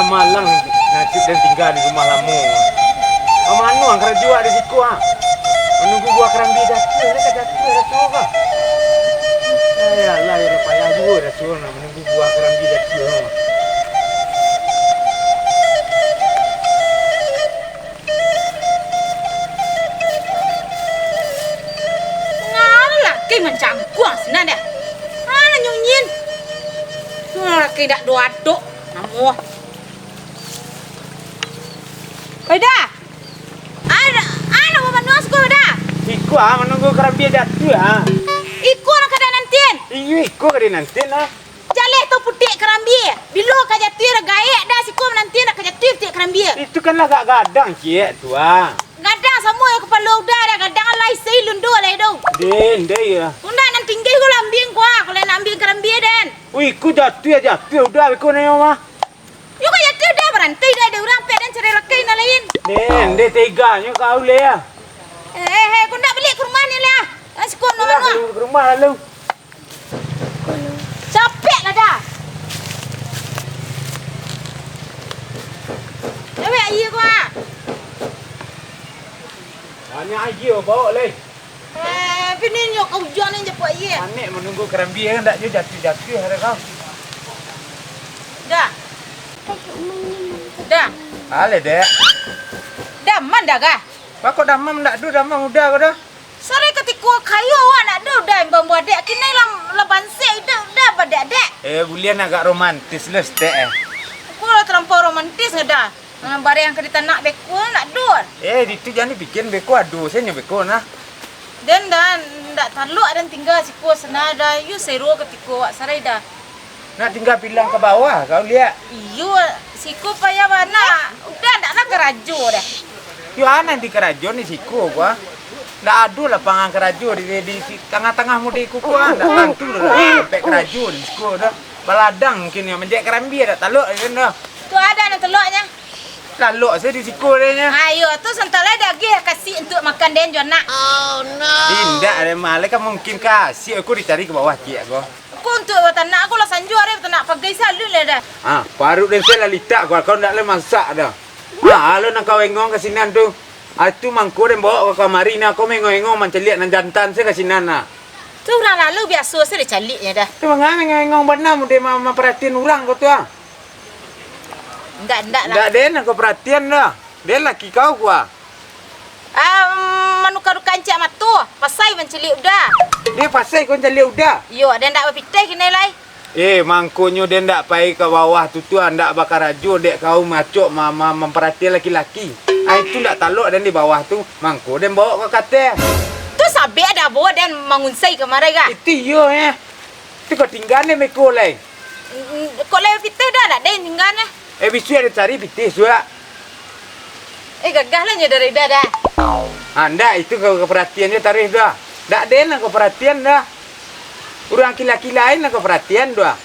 malang nasib dan tinggal di rumah lama. Manu ang kerja di siku ah. Menunggu buah kerambi dah. Nak kat jatuh dah tu kah? Ayalah ya payah juga dah tu menunggu buah kerambi dah tu. Ngalah ke macam kuang sinan dah. Ana nyunyin. Ke dak do aduk namo. Dah. Ana mau manuas ko dah. Siku ah menunggu kerambi dah tu ah. Iko nak kada nantin. Iya, kau kena nanti lah. Jaleh tu putih kerambi. Bilo ka jatuh gaek dah siku nanti nak ka jatuh putih kerambi. Itu kan lah gadang cik tu ah. Gadang semua yang kepala udah dah gadang lai sei lundu lai do. Den, ya. Unda nan tinggi ko lambing ko aku lai ambil kerambi den. Wih, ku jatuh udah aku ni mah. Yo ka jatuh dah berantai dah ada orang pek dan cari lekai na lain. Den, teganya kau le ya. Kau nak balik ke rumah ni lah. Siku no mana. Ke rumah lalu. Capek lah dah. Lewat air ko ah. Banyak air bawa le. Pinin yo kau hujan ni jeput air. Anik menunggu kerambi kan tak jatuh ada kau. Dah. Dah. Ale dek. Dah man dah kah? Pakok damam tak du damam udah kau dah. Sore ketika kayu awak nak do dah membuat dek kini la bansai dah pada dek. Bulian agak romantis lah stek Aku lah terlampau romantis dah. Bare yang kita nak beko nak do. Itu jangan bikin beko aduh saya beko nah. Dan ndak taluk dan tinggal siku sana dah. You seru ketika awak sarai dah. Nak tinggal bilang ke bawah kau lihat. Iyo siku payah mana. Udah ndak nak kerajo dah. Yo ana di kerajon ni siku gua. Ndak adu lapangan kerajo di tengah-tengah mudi ku gua. Ndak tentu dah sampai kerajo di siku dah. Baladang mungkin ya menjek kerambi dah taluk kan dah. Tu ada nak teluknya. Taluk saya di siku dia. Ayo tu sentala daging kasih untuk makan den jona. Oh no. Tidak ada malah kan mungkin kasih aku dicari ke bawah cik aku. Aku untuk tanah aku lah sanju ada tanah pagai salun lah dah. Baru dan saya lalita kau ndak le masak dah. Halo nak kau engong ke sinan tu. Itu mangko dan bawa ke kamari nak kau engong menceliak nan jantan saya ke sinan nah. Tu orang lalu biasa saya dicaliknya dah. Tu mangga engong benar dia mama perhatian orang kau tu ah. Enggak lah. Enggak den aku perhatian dah. Dia laki kau gua. Manuka-nuka encik matu, pasai mencelik udah. Dia pasai kau celik udah. Yo, ada ndak berpitai kena lai. Mangkonyo dia ndak pai ke bawah tu ndak bakar rajo dek kau macok mama memperhatian laki-laki. Itu ndak taluk dan di bawah tu mangko dan bawa ke kate. Tu sabe ada bawa dan mangunsai kemarin ga. Itu yo Tu kau tinggal ni meko lai. Kok lai pitai dah ada tinggal ni. Bisu ada cari pitai suak. Gagah lah dari dah. Anda itu kau perhatiannya tarikh dah. Ndak den kau perhatian dah. Orang laki-laki lain kau perhatian dah.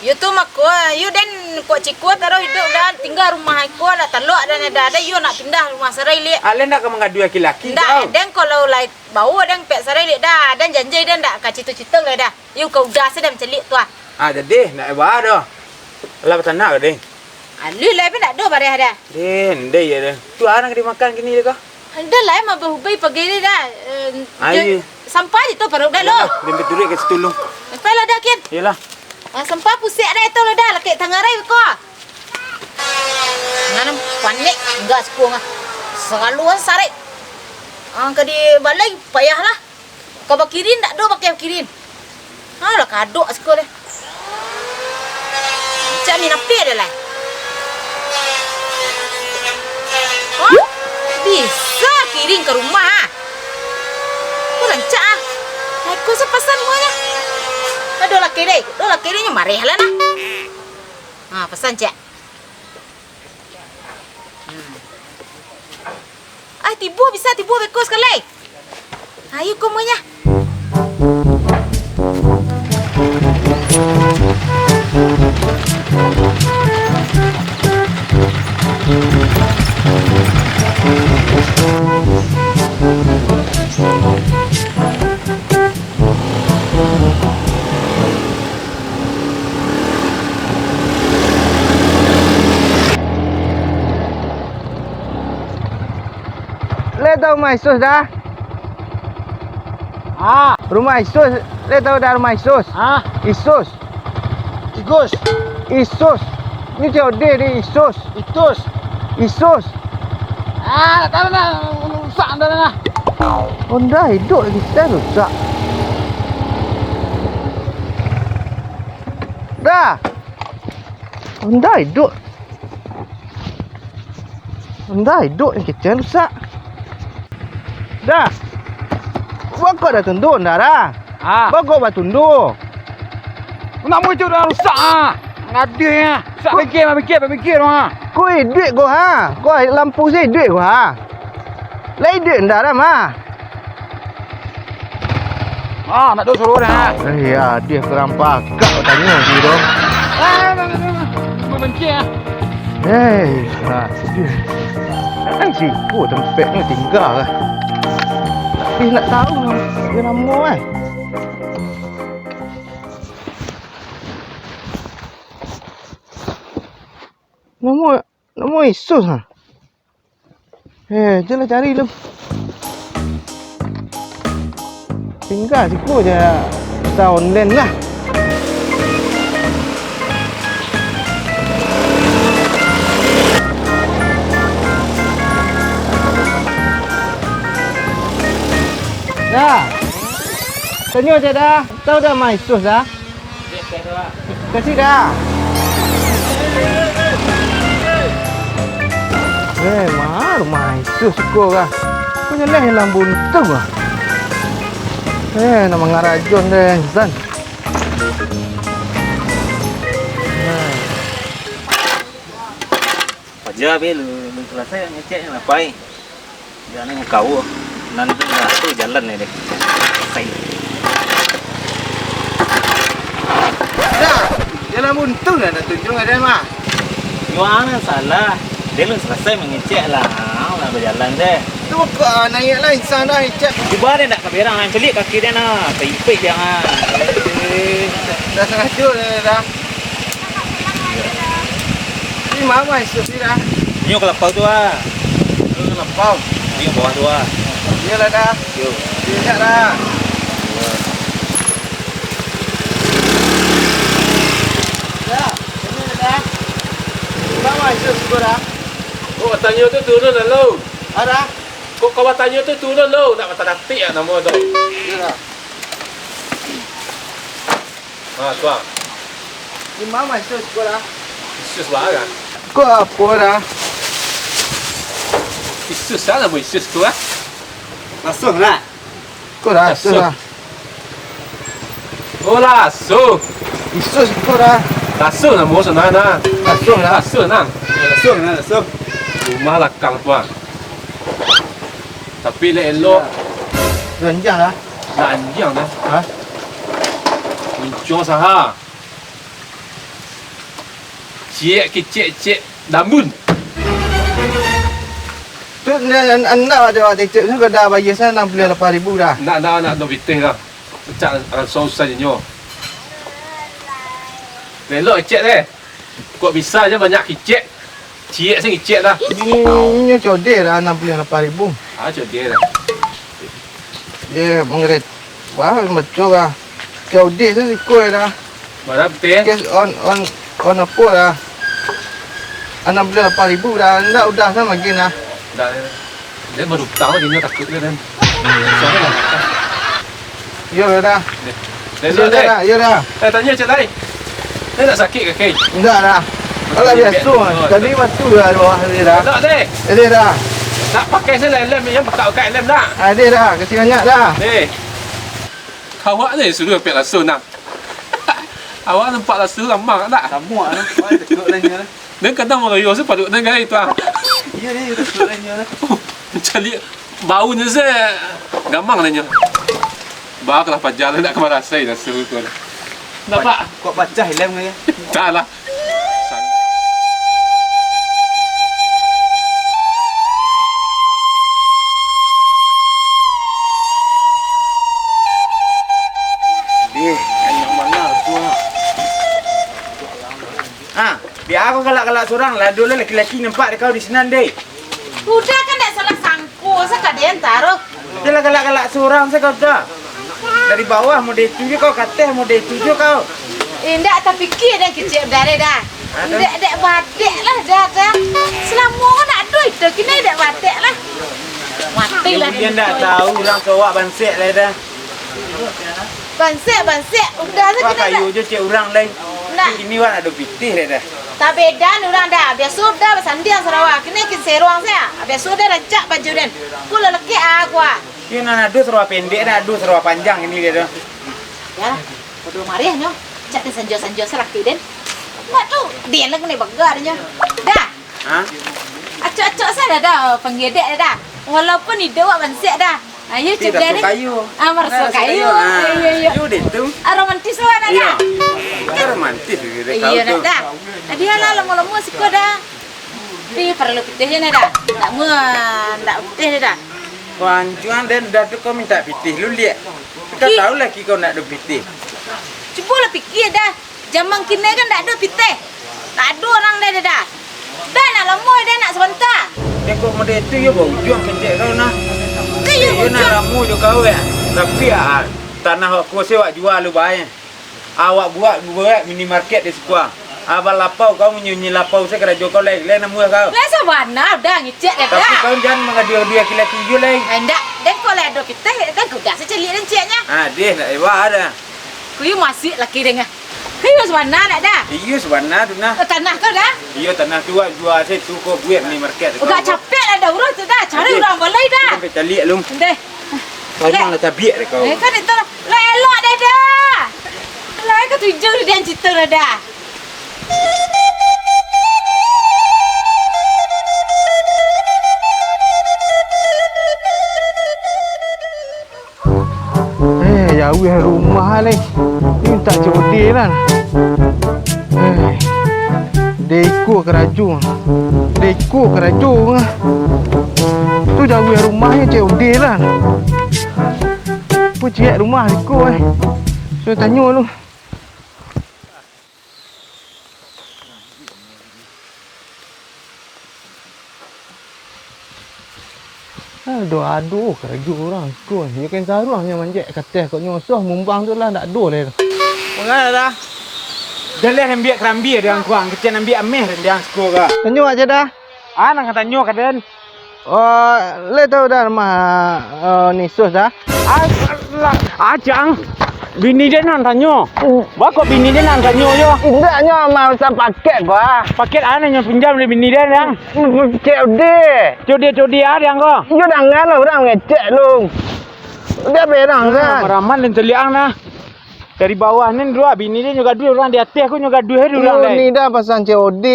You tu mako, you dan kok cikgu taruh hidup dah tinggal rumah aku ada teluk dan ada you nak pindah rumah sarai li. Ale nak kau mengadu laki-laki dah. Dan kalau lai bau dan pek sarai li dah dan janji dan dak ka citu-citu lah dah. You kau dah sedang celik tu ah. Jadi nak bawa dah. Lah tanah ke deh. Lu lai pun nak do bare ada. Den, deh ya deh. Tu anak dimakan kini dah. Anda lai mah berhubai pagi ni dah. Ayo. Sampah je tu perut dah lo. Dempet duit ke setulung. Sampai lah dah kin. Yalah. Sampah pusik dah itu lo dah laki tangarai ko. Ngana panik enggak sepung ah. Selalu sarai. Angka di balai payahlah. Kau bakirin tak do pakai kirin. Lah kadok sekolah. Cak ni napi dah lah. Bisa kirim ke rumah. Aku rancak ah. Aku sepasan semuanya. Ada laki deh. Do laki ni marah lah nah. Pesan cak. Tibu bisa tibu beko sekali. Ayo komunya. rumah Isus dah? Rumah Isus. Le tahu dah rumah Isus? Isus. Isus. Ni COD ni Isus. Isus. Tak tahu dah. Rusak dah lah. Honda hidup lagi dah rusak. Dah. Honda hidup. Ni kecil rusak. Dah. Bakok dah tunduk dah. Bakok bah tunduk. Nak mau dah rusak Ngadir Rusak fikir Kau duit kau Kau lampu saya duit kau Lai duit dah mah. nak duk suruh dah. Ya, dia kurang pakak kau tanya si tu. Membenci dia. Kan si kau tempat ni tinggal lah. Tapi nak tahu dia nama Nama Isus jelah cari lu. Tinggal siku je kita online lah. Dah. Tanya je dah. Tahu dah mai Isus dah? Kasih dah. Mahal rumah Isus kau kah? Kau jelah hilang buntung lah. Nama ngarajon deh, Zan. Aja belu, selesai ngecek ngapain? Jangan kau nanti tu jalan ni deh. Selesai. Dah, jalan buntung dah tunjuk ada mah. Yuan salah. Dia selesai mengecek lah berjalan deh. Tu kau naik lah insan dah cek. Cuba dia nak keberang pelik kaki dia nak. Pipik dia Dah setengah jam dah. Ni mama Isus ni dah. Ni kelapau tu Lampau. Ni bawah tu Dia lah dah. Yo. Dia dah. Dah. Ini dah. Mama Isus kau dah. Kau tanya tu turun lalu. Ada. Kau tanya tu turun lalu. Nak kata datik nama tu. Ya. Tuan. Ni mama Isus kau dah. Isus lah kan? Kau apa dah? Isus lah nama Isus tu Langsung lah. Kau dah Isus dah. Oh langsung. Isus kau dah. Langsung nama sana nak. Langsung dah. Langsung. Rumah lakang tuan. Tapi elok. Renjang lah. Lanjang dah. Muncul saha. Cik damun. Tu anda ada cek tu kau dah bayar sana 68,000 dah. Nak bitih dah. Cak susah je nyo. Elok cek deh. Kok bisa je banyak kicek. Cik saya kicek dah. Ni codeh dah 68,000. Codeh dah. Dia mengerit. Wah, macam lah. Codeh tu ikut dah. Mana betul? Kes on apa dah. 68,000 dah. Anda udah sama lagi dah. Dah. Dia baru tahu dia takut dia kan. Soalnya dah. Ya dah. Ya dah. Tanya cik lain. Dia tak sakit ke kaki? Enggak dah. Kalau biasa tadi waktu dah bawah dia dah. Tak deh. Ada dah. Nak pakai saya lem yang pakai lem dah. Ada dah. Kasih banyak dah. Awak ni suruh pek langsung nak. Awak nampak langsung lama tak? Sama lah. Tekuk lainnya lah. Dia kadang orang yo sepatut dengan itu Ya dia tekuk lainnya lah. Cari baunya saya gampang lainnya. Bau kalau pajar nak ke mana saya dah suruh tu. Nampak? Kok pecah lem ke? Tak lah. Biar aku galak-galak seorang lah. Dulu lelaki-lelaki nampak dia kau di senan deh. Udah kan tak salah sangku sekadar den taruh. Dia lah galak-galak seorang saya kau dah. Dari bawah mau dia tujuh kau kata mau dia tujuh kau. Indak tak fikir dan kecil dari dah. Ada. Dek batik lah dah. Selama orang nak duit tu kena dek batik lah. Mati lah Dia tak tahu orang kawak bansek lah dah. Bansek udah tu Wah kena kayu dah. je cik orang lain. Nak. Ini wak ada pitih dah. Tak beda ni orang dah. Biasa dah bersandiang Sarawak. Kena kin seruang saya. Biasa dah rancak baju dan. Ku lelaki aku. Ini nak adu seruah pendek dah, adu seruah panjang ini dia dah. Ya, bodoh marih nyo. Cak ni sanjo selaki den. Mak tu dia lah kena bagar nyo. Dah. Ha? Acok-acok saya dah penggedek dah. Walaupun ni dewa bansek dah. Ayo Tidak cek tu kayu. Marso kayu. Iya. Itu dia tu. Romantis lah nak Iya. dah. Dia romantis dia kau Iya tu. nak dah. Dia lah lama-lama siko dah. Dia perlu pitihnya dah. Tak mu tak pitih dah. Wanjuan dan dah tu kau minta pitih lu lihat. Kau tahu lagi kau nak ada pitih. Cuba lah fikir dah. Zaman kini kan tak ada pitih. Tak ada orang dah. Dah nak lama dah nak sebentar. Dia kau mau dia tu ya bau juang kencik kau nah. Dia Dia nak ramu je kau ya. Tapi tanah aku sewa jual lu bayar. Awak buat minimarket di sekolah. Abang lapau kau menyunyi lapau saya kerja kau lain nama kau. lah sabana dah ngecek dah. Tapi kau jangan mengadio-dia kila tujuh lain. Endak, dan kau lah ada pitih dah kau dah seceli dan ceknya. Dia nak ewa ada. Kuyu masih laki dengar. Kuyu sabana nak dah. Iya sebenarnya tu nah. Tanah kau dah. Iya tanah tu jual saya tu kau buat minimarket. Udah capek lah dah urus tu dah. Cari orang balai dah. Sampai calik lu. Deh. Kau jangan lah cabiak kau. Kan itu lah. Lah elok dah. Lah kau tujuh dia cerita dah. Jauh rumah ni. Ni minta codil kan. Deko kerajung. Tu jauh rumahnya codil kan. Apa cik rumah deko So tanya lu. Aduh, kerja orang tu. Dia kan taruhnya manjek kata kau nyosoh mumbang tu lah tak ada lah. Mengalah dah. Jalan ambil kerambi dia ang kuang, kecil ambil ameh dia ang sekolah. Tanya aja dah. Nang tanya kaden. Oh, le tahu dah rumah ni sus dah. Ajang. Bini dia nang tanya. Ba kok bini dia nang tanya yo? Indaknya mau usah paket gua. Paket yang pinjam dari bini dia yang. Codi yang kok. Yo dangan lah orang ngecek lu. Dia berang kan. Raman dan teliang nah. Dari bawah ni dua bini dia juga dua orang di atas aku juga dua orang lain. Ni dah pasang COD.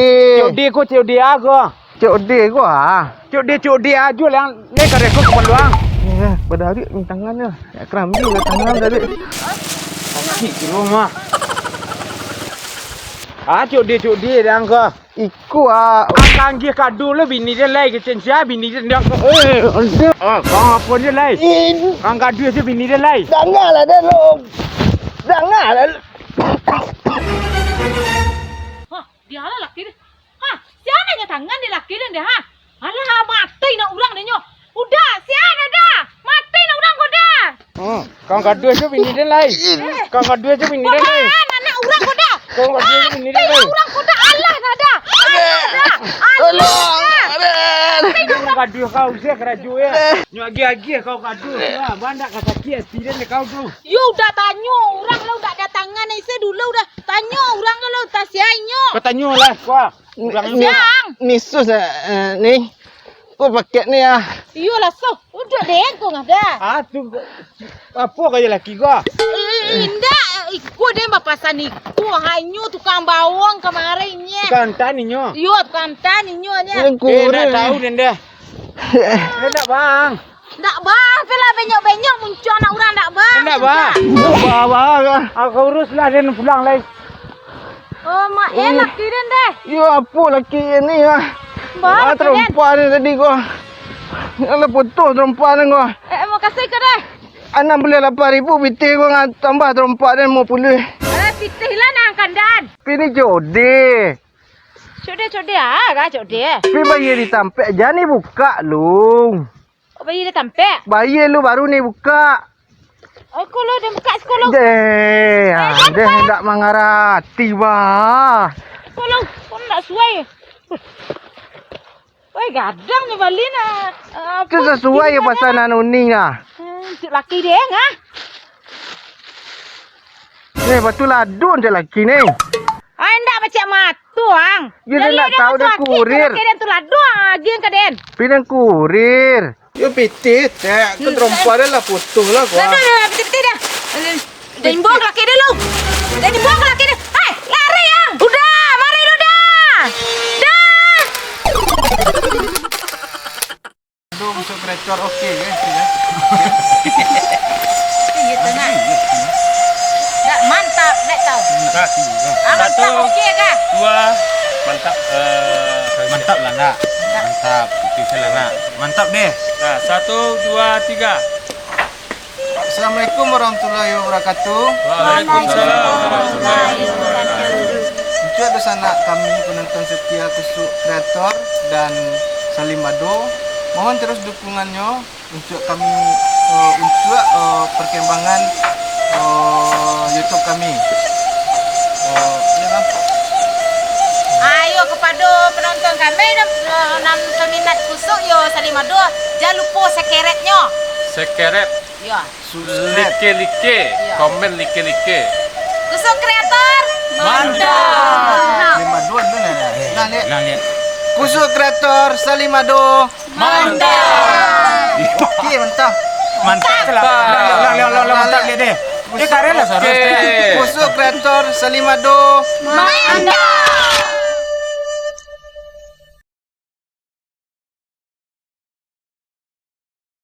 COD aku. COD gua. COD aja yang ni kerja aku keperluan. Ya, pada hari ni tangan dia. Ya kerambi ke tangan tadi. Di rumah. COD yang kau. Iku Akang dia kadu le bini dia lai kecen sia bini dia dia. Kau apa dia lai? Kang kadu je bini dia lai. Janganlah dah lu. Janganlah. Dia lah laki dia. Siapa yang tangan dia laki dia ha? Alah mati nak orang dia nyo. Udah, siapa dah? Mati nak orang kau dah. Kang kadu je bini dia lai. Kang kadu je bini dia lai. Anak orang kau dah. Kang kadu je bini dia lai. Orang kau dah Allah dah. Tolong. Kang kadu kau sia keraju ya. Nyo agi kau kadu. Wah, bandak kata kia tidak kau tu. You udah tanya orang lo dah datangan saya dulu dah. Tanya orang lo tak sianya. Kau tanya lah kau. Siang. Ni sus ni. Kau paket ni Iyo lah so. Udah deh kau ngada. Tu apa kaya laki kau? Indah, ikut dia bapasan ikut hanyu tukang bawang kemarinnya. Tukang tani nyo. Yo tukang tani nyonya. Nak tahu denda. Nak bang. Ndak bang, pela benyok-benyok muncul anak orang ndak bang. Nak bang. Bawa kan. Aku uruslah dia pulang lagi. Oh mak laki den deh. Yo apa laki ni Bang, terempuan ni tadi kau. Kalau putus terempuan ni kau. mau kasih ke deh. Anak boleh 8,000 pitih kau dengan tambah terempat dan mau pulih. Pitihlah nang kandan. Ini jodi. Code ah, gak code. Pi bayar di tampek jani buka lu. Kau bayi dah tampek. Bayar lu baru ni buka. Oh, kalau dah buka sekolah. Deh hendak mengarati bah. Kalau kau nak suai. Woi, gadang ni balik nak. Itu sesuai ya pasal anu ni lah. Cik laki dia ngah. Ni betul ladun je laki ni. Ai ndak macam matu ang. Ya, dia nak tahu dia kurir. Keden tu ladung agian kaden. Pinang kurir. Yo pitit, tu terompa dia lah potong lah Dah dah betul-betul dah. Dan buang laki dia lu. Dan buang laki dia. Hai, lari yang. Udah, mari lu dah. Dah. Aduh, masuk kreator okey ke? Gitu nak. Dah mantap, dah tahu. Mantap okey ke? 2 mantap Mantap lah nak. Mantap. Itu salah nak. Mantap deh. Nah, 1 2 3. Assalamualaikum warahmatullahi wabarakatuh. Waalaikumsalam warahmatullahi wabarakatuh. Untuk ada sanak kami penonton setia Kusuk Kreator dan Salim Mado, mohon terus dukungannya untuk kami untuk perkembangan YouTube kami. Ya bang. Ayo kepada penonton kami dan peminat kusuk yo Salimado, jangan lupa sekeretnya. Sekeret, Ya. like, komen like. Kusuk kreator. Mantap. Salim Mado tu nah lihat. Lang lihat. Kusuk Kreator Salim Mado. Mantap. Okey, mantap. Mantap lah. Lang mantap dia deh. Dia karen lah sorot. Kusuk Kreator Salim Mado. Mantap.